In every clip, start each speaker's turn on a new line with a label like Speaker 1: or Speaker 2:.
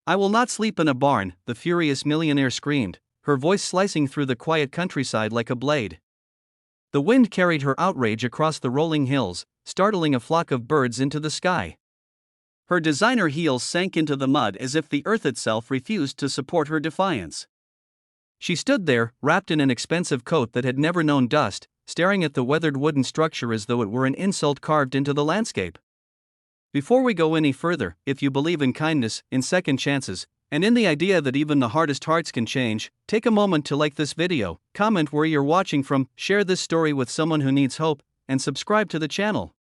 Speaker 1: "I will not sleep in a barn," the furious millionaire screamed, her voice slicing through the quiet countryside like a blade. The wind carried her outrage across the rolling hills, startling a flock of birds into the sky. Her designer heels sank into the mud as if the earth itself refused to support her defiance. She stood there, wrapped in an expensive coat that had never known dust, staring at the weathered wooden structure as though it were an insult carved into the landscape. Before we go any further, if you believe in kindness, in second chances, and in the idea that even the hardest hearts can change, take a moment to like this video, comment where you're watching from, share this story with someone who needs hope, and subscribe to the channel.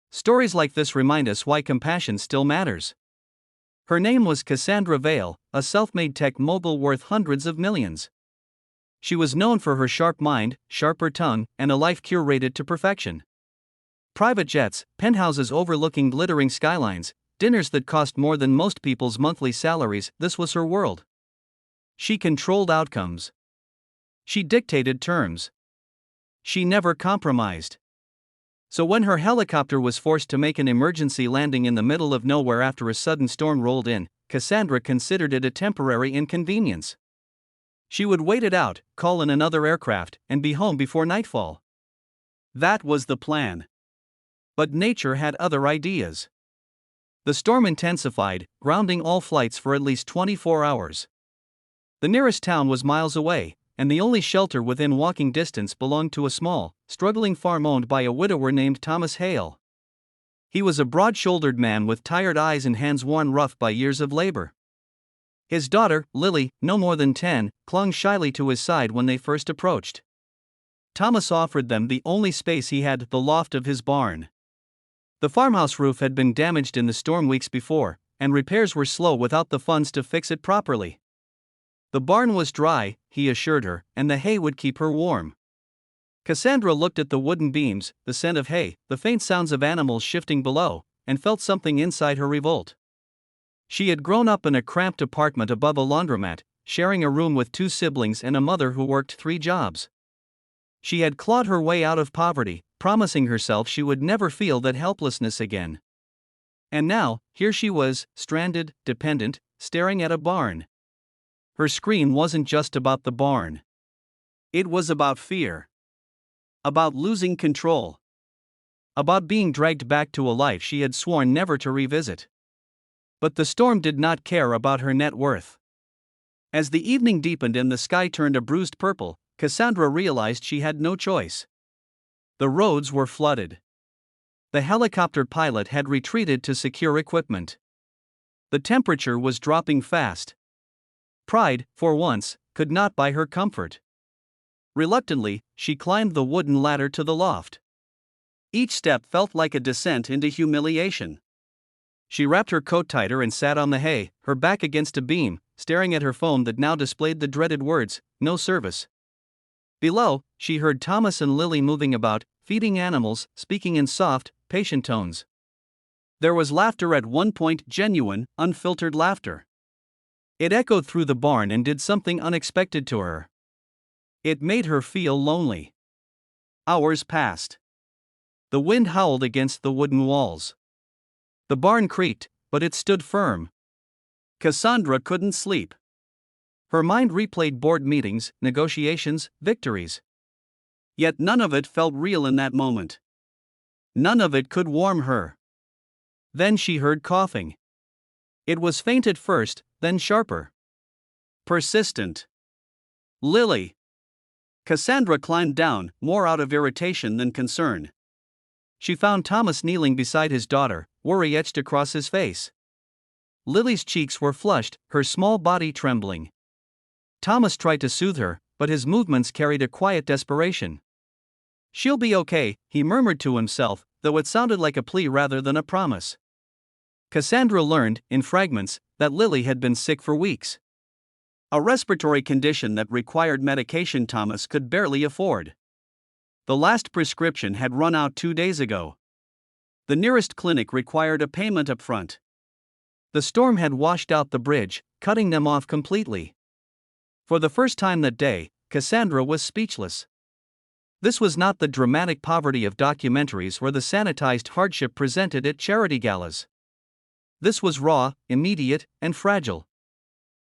Speaker 1: Stories like this remind us why compassion still matters. Her name was Cassandra Vale, a self-made tech mogul worth hundreds of millions. She was known for her sharp mind, sharper tongue, and a life curated to perfection. Private jets, penthouses overlooking glittering skylines, dinners that cost more than most people's monthly salaries, this was her world. She controlled outcomes. She dictated terms. She never compromised. So when her helicopter was forced to make an emergency landing in the middle of nowhere after a sudden storm rolled in, Cassandra considered it a temporary inconvenience. She would wait it out, call in another aircraft, and be home before nightfall. That was the plan. But nature had other ideas. The storm intensified, grounding all flights for at least 24 hours. The nearest town was miles away, and the only shelter within walking distance belonged to a small, struggling farm owned by a widower named Thomas Hale. He was a broad-shouldered man with tired eyes and hands worn rough by years of labor. His daughter, Lily, no more than 10, clung shyly to his side when they first approached. Thomas offered them the only space he had, the loft of his barn. The farmhouse roof had been damaged in the storm weeks before, and repairs were slow without the funds to fix it properly. The barn was dry, he assured her, and the hay would keep her warm. Cassandra looked at the wooden beams, the scent of hay, the faint sounds of animals shifting below, and felt something inside her revolt. She had grown up in a cramped apartment above a laundromat, sharing a room with 2 siblings and a mother who worked 3 jobs. She had clawed her way out of poverty, promising herself she would never feel that helplessness again. And now, here she was, stranded, dependent, staring at a barn. Her scream wasn't just about the barn. It was about fear. About losing control. About being dragged back to a life she had sworn never to revisit. But the storm did not care about her net worth. As the evening deepened and the sky turned a bruised purple, Cassandra realized she had no choice. The roads were flooded. The helicopter pilot had retreated to secure equipment. The temperature was dropping fast. Pride, for once, could not buy her comfort. Reluctantly, she climbed the wooden ladder to the loft. Each step felt like a descent into humiliation. She wrapped her coat tighter and sat on the hay, her back against a beam, staring at her phone that now displayed the dreaded words, "No service." Below, she heard Thomas and Lily moving about, feeding animals, speaking in soft, patient tones. There was laughter at one point, genuine, unfiltered laughter. It echoed through the barn and did something unexpected to her. It made her feel lonely. Hours passed. The wind howled against the wooden walls. The barn creaked, but it stood firm. Cassandra couldn't sleep. Her mind replayed board meetings, negotiations, victories. Yet none of it felt real in that moment. None of it could warm her. Then she heard coughing. It was faint at first, then sharper. Persistent. Lily. Cassandra climbed down, more out of irritation than concern. She found Thomas kneeling beside his daughter, worry etched across his face. Lily's cheeks were flushed, her small body trembling. Thomas tried to soothe her, but his movements carried a quiet desperation. "She'll be okay," he murmured to himself, though it sounded like a plea rather than a promise. Cassandra learned, in fragments, that Lily had been sick for weeks. A respiratory condition that required medication Thomas could barely afford. The last prescription had run out 2 days ago. The nearest clinic required a payment up front. The storm had washed out the bridge, cutting them off completely. For the first time that day, Cassandra was speechless. This was not the dramatic poverty of documentaries or the sanitized hardship presented at charity galas. This was raw, immediate, and fragile.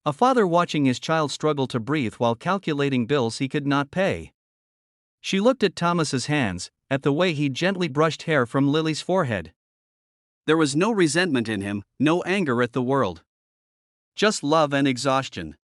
Speaker 1: A father watching his child struggle to breathe while calculating bills he could not pay. She looked at Thomas's hands, at the way he gently brushed hair from Lily's forehead. There was no resentment in him, no anger at the world. Just love and exhaustion.